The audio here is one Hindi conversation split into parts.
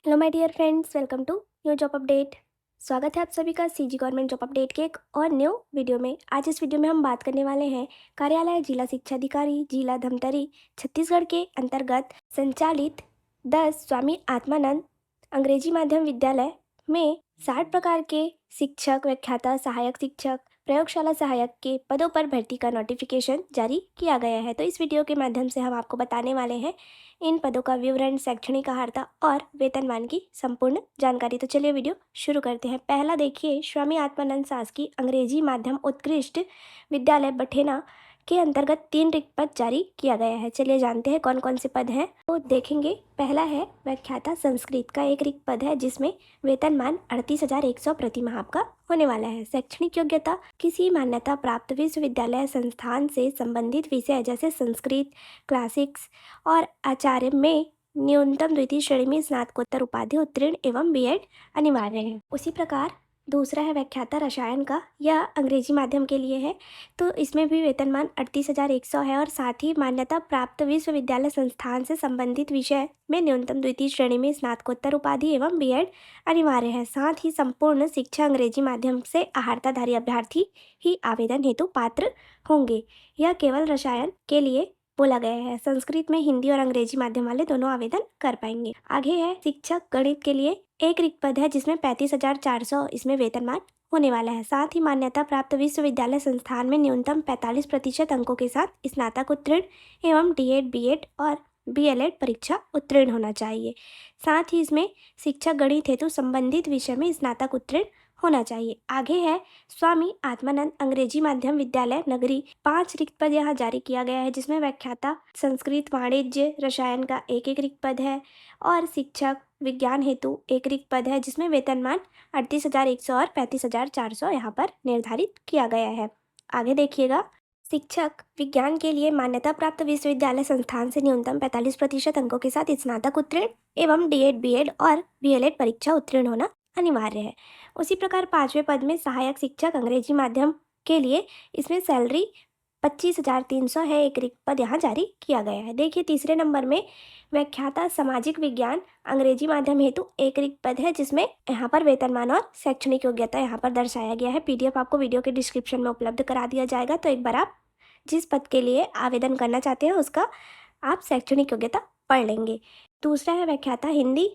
Hello my dear friends, welcome to new job update. स्वागत है आप सभी का सीजी गवर्नमेंट जॉब अपडेट के एक और न्यू वीडियो में। आज इस वीडियो में हम बात करने वाले हैं कार्यालय जिला शिक्षा अधिकारी जिला धमतरी छत्तीसगढ़ के अंतर्गत संचालित 10 स्वामी आत्मानंद अंग्रेजी माध्यम विद्यालय में 60 प्रकार के शिक्षक, व्याख्याता, सहायक शिक्षक, प्रयोगशाला सहायक के पदों पर भर्ती का नोटिफिकेशन जारी किया गया है। तो इस वीडियो के माध्यम से हम आपको बताने वाले हैं इन पदों का विवरण, शैक्षणिक अर्हता और वेतनमान की संपूर्ण जानकारी। तो चलिए वीडियो शुरू करते हैं। पहला देखिए, स्वामी आत्मानंद शासकीय अंग्रेजी माध्यम उत्कृष्ट विद्यालय बठेना के अंतर्गत 3 रिक्त पद जारी किया गया है। चलिए जानते हैं कौन कौन से पद हैं। तो देखेंगे, पहला है व्याख्याता संस्कृत का एक रिक्त पद है जिसमें वेतनमान 38,100 प्रति माह आपका होने वाला है। शैक्षणिक योग्यता किसी मान्यता प्राप्त विश्वविद्यालय संस्थान से संबंधित विषय जैसे संस्कृत, क्लासिक्स और आचार्य में न्यूनतम द्वितीय श्रेणी में स्नातकोत्तर उपाधि उत्तीर्ण एवं बीएड अनिवार्य है। उसी प्रकार दूसरा है व्याख्याता रसायन का, यह अंग्रेजी माध्यम के लिए है। तो इसमें भी वेतनमान 38,100 है और साथ ही मान्यता प्राप्त विश्वविद्यालय संस्थान से संबंधित विषय में न्यूनतम द्वितीय श्रेणी में स्नातकोत्तर उपाधि एवं बीएड अनिवार्य है। साथ ही संपूर्ण शिक्षा अंग्रेजी माध्यम से अर्हताधारी अभ्यर्थी ही आवेदन हेतु पात्र होंगे। यह केवल रसायन के लिए बोला गया है। संस्कृत में हिंदी और अंग्रेजी माध्यम वाले दोनों आवेदन कर पाएंगे। आगे है शिक्षक गणित के लिए एक रिक्त पद है जिसमें 35,400 इसमें वेतनमान होने वाला है। साथ ही मान्यता प्राप्त विश्वविद्यालय संस्थान में न्यूनतम 45% अंकों के साथ स्नातक उत्तीर्ण एवं डीएड, बीएड और बीएलएड परीक्षा उत्तीर्ण होना चाहिए। साथ ही इसमें शिक्षक गणित हेतु संबंधित विषय में स्नातक उत्तीर्ण होना चाहिए। आगे है स्वामी आत्मानंद अंग्रेजी माध्यम विद्यालय नगरी, 5 रिक्त पद यहाँ जारी किया गया है जिसमें व्याख्याता संस्कृत, वाणिज्य, रसायन का एक एक रिक्त पद है और शिक्षक विज्ञान हेतु एक रिक्त पद है जिसमें वेतनमान 38,100 और 35,400 यहाँ पर निर्धारित किया गया है। आगे देखिएगा, शिक्षक विज्ञान के लिए मान्यता प्राप्त विश्वविद्यालय संस्थान से न्यूनतम 45% अंकों के साथ स्नातक उत्तीर्ण एवं डीएड, बीएड और बीएलएड परीक्षा उत्तीर्ण होना अनिवार्य है। उसी प्रकार 5वें पद में सहायक शिक्षक अंग्रेजी माध्यम के लिए इसमें सैलरी 25,300 है, एक रिक्त पद यहाँ जारी किया गया है। देखिए तीसरे नंबर में व्याख्याता सामाजिक विज्ञान अंग्रेजी माध्यम हेतु एक रिक्त पद है जिसमें यहाँ पर वेतनमान और शैक्षणिक योग्यता यहाँ पर दर्शाया गया है। पीडीएफ आपको वीडियो के डिस्क्रिप्शन में उपलब्ध करा दिया जाएगा, तो एक बार आप जिस पद के लिए आवेदन करना चाहते हैं उसका आप शैक्षणिक योग्यता पढ़ लेंगे। दूसरा है व्याख्याता हिंदी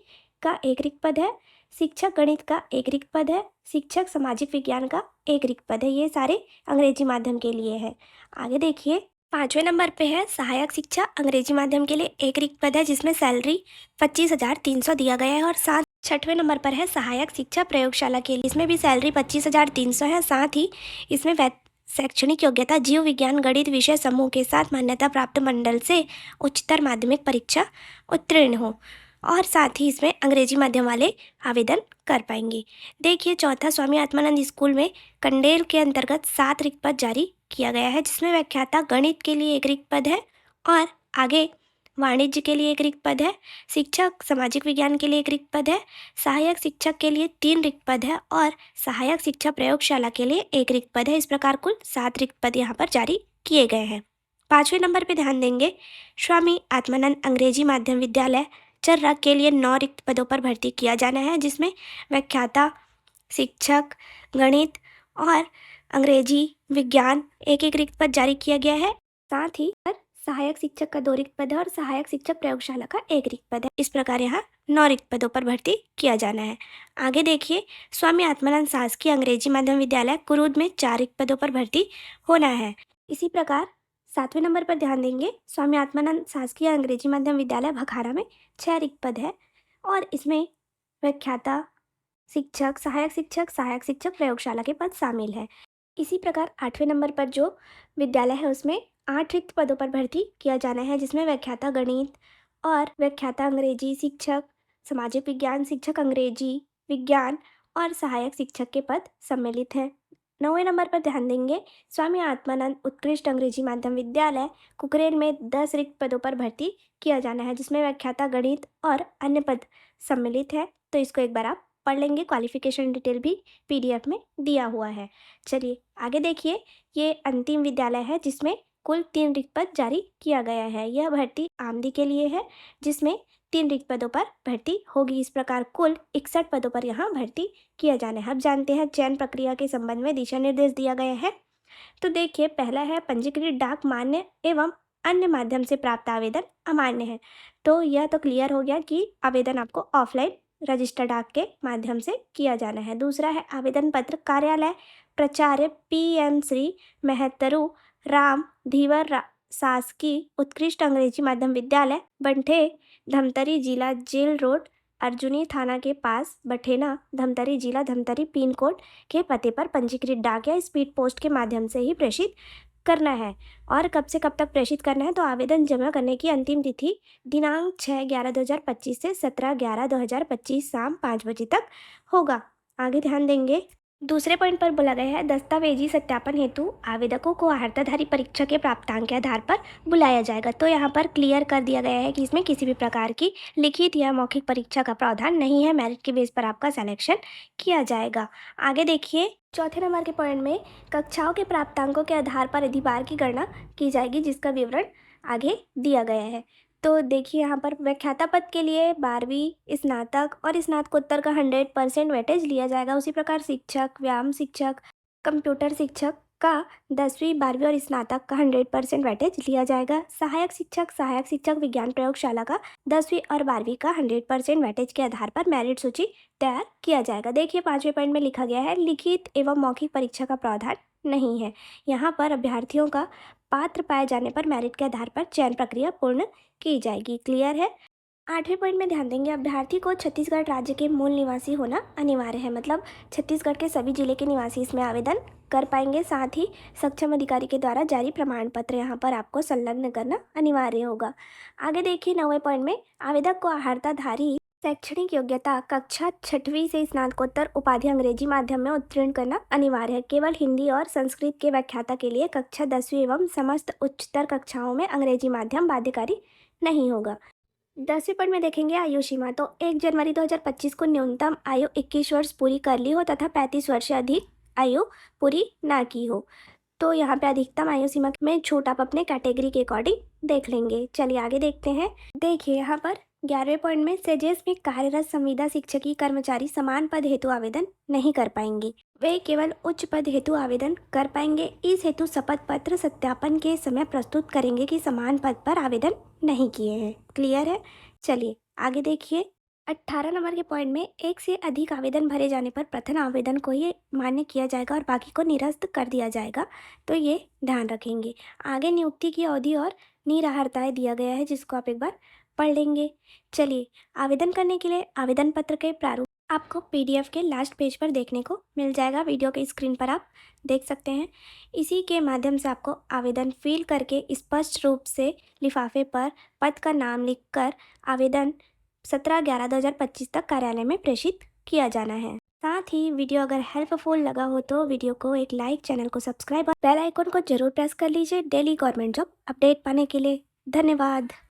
का एक रिक्त पद है, शिक्षक गणित का एक रिक्त पद है, शिक्षक सामाजिक विज्ञान का एक रिक्त पद है। ये सारे अंग्रेजी माध्यम के लिए है। आगे देखिए 5वें नंबर पे है सहायक शिक्षा अंग्रेजी माध्यम के लिए एक रिक्त पद है जिसमें सैलरी 25,300 दिया गया है और साथ 6वें नंबर पर है सहायक शिक्षा प्रयोगशाला के लिए, इसमें भी सैलरी 25,300 है। साथ ही इसमें शैक्षणिक योग्यता जीव विज्ञान गणित विषय समूह के साथ मान्यता प्राप्त मंडल से उच्चतर माध्यमिक परीक्षा उत्तीर्ण हो और साथ ही इसमें अंग्रेजी माध्यम वाले आवेदन कर पाएंगे। देखिए चौथा, स्वामी आत्मानंद स्कूल में कंडेल के अंतर्गत 7 रिक्त पद जारी किया गया है जिसमें व्याख्याता गणित के लिए एक रिक्त पद है और आगे वाणिज्य के लिए एक रिक्त पद है, शिक्षक सामाजिक विज्ञान के लिए एक रिक्त पद है, सहायक शिक्षक के लिए 3 रिक्त पद है और सहायक शिक्षा प्रयोगशाला के लिए एक रिक्त पद है। इस प्रकार कुल 7 रिक्त पद यहाँ पर जारी किए गए हैं। 5वें नंबर पर ध्यान देंगे, स्वामी आत्मानंद अंग्रेजी माध्यम विद्यालय चर्रा के लिए 9 रिक्त पदों पर भर्ती किया जाना है जिसमें व्याख्याता, शिक्षक गणित और अंग्रेजी विज्ञान एक एक रिक्त पद जारी किया गया है। साथ ही सहायक शिक्षक का 2 रिक्त पद है और सहायक शिक्षक प्रयोगशाला का एक रिक्त पद है। इस प्रकार यहाँ 9 रिक्त पदों पर भर्ती किया जाना है। आगे देखिए, स्वामी आत्मानंद शासकीय अंग्रेजी माध्यम विद्यालय कुरूद में 4 रिक्त पदों पर भर्ती होना है। इसी प्रकार 7वें नंबर पर ध्यान देंगे, स्वामी आत्मानंद शासकीय अंग्रेजी माध्यम विद्यालय भखारा में 6 रिक्त पद है और इसमें व्याख्याता, शिक्षक, सहायक शिक्षक प्रयोगशाला के पद शामिल है। इसी प्रकार 8वें नंबर पर जो विद्यालय है उसमें 8 रिक्त पदों पर भर्ती किया जाना है जिसमें व्याख्याता गणित और व्याख्याता अंग्रेजी, शिक्षक सामाजिक विज्ञान, शिक्षक अंग्रेजी विज्ञान और सहायक शिक्षक के पद सम्मिलित हैं। 9वें नंबर पर ध्यान देंगे, स्वामी आत्मानंद उत्कृष्ट अंग्रेजी माध्यम विद्यालय कुकरेल में 10 रिक्त पदों पर भर्ती किया जाना है जिसमें व्याख्याता गणित और अन्य पद सम्मिलित है। तो इसको एक बार आप पढ़ लेंगे, क्वालिफिकेशन डिटेल भी पीडीएफ में दिया हुआ है। चलिए आगे देखिए, ये अंतिम विद्यालय है जिसमें कुल 3 रिक्त पद जारी किया गया है। यह भर्ती आमदी के लिए है जिसमें 3 रिक्त पदों पर भर्ती होगी। इस प्रकार कुल 61 पदों पर यहाँ भर्ती किया जाना है। अब जानते हैं चयन प्रक्रिया के संबंध में दिशा निर्देश दिया गया है। तो देखिए, पहला है पंजीकृत डाक मान्य एवं अन्य माध्यम से प्राप्त आवेदन अमान्य है। तो यह तो क्लियर हो गया कि आवेदन आपको ऑफलाइन रजिस्टर डाक के माध्यम से किया जाना है। दूसरा है आवेदन पत्र कार्यालय प्राचार्य PM श्री महतरु राम धीवर शासकीय उत्कृष्ट अंग्रेजी माध्यम विद्यालय बंठे धमतरी जिला जेल रोड अर्जुनी थाना के पास बठेना धमतरी जिला धमतरी पिन कोड के पते पर पंजीकृत डाक या स्पीड पोस्ट के माध्यम से ही प्रेषित करना है। और कब से कब तक प्रेषित करना है, तो आवेदन जमा करने की अंतिम तिथि दिनांक 6/11/2025 से 17/11/2025 शाम 5 बजे तक होगा। आगे ध्यान देंगे। दूसरे पॉइंट पर बोला गया है दस्तावेजी सत्यापन हेतु आवेदकों को अर्हताधारी परीक्षा के प्राप्तांक के आधार पर बुलाया जाएगा। तो यहाँ पर क्लियर कर दिया गया है कि इसमें किसी भी प्रकार की लिखित या मौखिक परीक्षा का प्रावधान नहीं है। मेरिट के बेस पर आपका सिलेक्शन किया जाएगा। आगे देखिए, चौथे नंबर के पॉइंट में कक्षाओं के प्राप्तांकों के आधार पर अधिभार की गणना की जाएगी, जिसका विवरण आगे दिया गया है। तो देखिए, यहाँ पर व्याख्याता पद के लिए 12वीं स्नातक और स्नातकोत्तर का 100% वेटेज लिया जाएगा। उसी प्रकार शिक्षक, व्यायाम शिक्षक, कंप्यूटर शिक्षक का 10वीं 12वीं और स्नातक का 100% वेटेज लिया जाएगा। सहायक शिक्षक विज्ञान प्रयोगशाला का 10वीं और 12वीं का 100% वेटेज के आधार पर मेरिट सूची तैयार किया जाएगा। देखिए, 5वें पॉइंट में लिखा गया है लिखित एवं मौखिक परीक्षा का प्रावधान नहीं है। यहाँ पर अभ्यर्थियों का पात्र पाए जाने पर मेरिट के आधार पर चयन प्रक्रिया पूर्ण की जाएगी। क्लियर है। 8वें पॉइंट में ध्यान देंगे, अभ्यर्थी को छत्तीसगढ़ राज्य के मूल निवासी होना अनिवार्य है। मतलब छत्तीसगढ़ के सभी जिले के निवासी इसमें आवेदन कर पाएंगे। साथ ही सक्षम अधिकारी के द्वारा जारी प्रमाण पत्र यहाँ पर आपको संलग्न करना अनिवार्य होगा। आगे देखिए, 9वें पॉइंट में आवेदक को अर्हताधारी शैक्षणिक योग्यता कक्षा 6वीं से स्नातकोत्तर उपाधि अंग्रेजी माध्यम में उत्तीर्ण करना अनिवार्य है। केवल हिंदी और संस्कृत के व्याख्याता के लिए कक्षा 10वीं एवं समस्त उच्चतर कक्षाओं में अंग्रेजी माध्यम बाध्यकारी नहीं होगा। 10वें पॉइंट में देखेंगे आयु सीमा। तो 1 जनवरी 2025 को न्यूनतम आयु 21 वर्ष पूरी कर ली हो तथा 35 वर्ष से अधिक आयु पूरी ना की हो। तो यहाँ पे अधिकतम आयु सीमा में छूट आप अपने कैटेगरी के अकॉर्डिंग देख लेंगे। चलिए आगे देखते हैं। देखिए, यहाँ पर 11वें पॉइंट में सेजेस में कार्यरत संविदा शिक्षकी कर्मचारी समान पद हेतु आवेदन नहीं कर पाएंगे। वे केवल उच्च पद हेतु आवेदन कर पाएंगे। इस हेतु शपथ पत्र सत्यापन के समय प्रस्तुत करेंगे कि समान पद पर आवेदन नहीं किए हैं। क्लियर है। चलिए आगे देखिए, 18 नंबर के पॉइंट में एक से अधिक आवेदन भरे जाने पर प्रथम आवेदन को ही मान्य किया जाएगा और बाकी को निरस्त कर दिया जाएगा। तो ये ध्यान रखेंगे। आगे नियुक्ति की अवधि और निराहारताएं दिया गया है, जिसको आप एक बार पढ़ लेंगे। चलिए, आवेदन करने के लिए आवेदन पत्र के प्रारूप आपको PDF के लास्ट पेज पर देखने को मिल जाएगा। वीडियो के स्क्रीन पर आप देख सकते हैं। इसी के माध्यम से आपको आवेदन फिल करके स्पष्ट रूप से लिफाफे पर पद का नाम लिखकर आवेदन 17/11/2025 तक कार्यालय में प्रेषित किया जाना है। साथ ही वीडियो अगर हेल्पफुल लगा हो तो वीडियो को एक लाइक, चैनल को सब्सक्राइब और बेल आइकन को जरूर प्रेस कर लीजिए डेली गवर्नमेंट जॉब अपडेट पाने के लिए। धन्यवाद।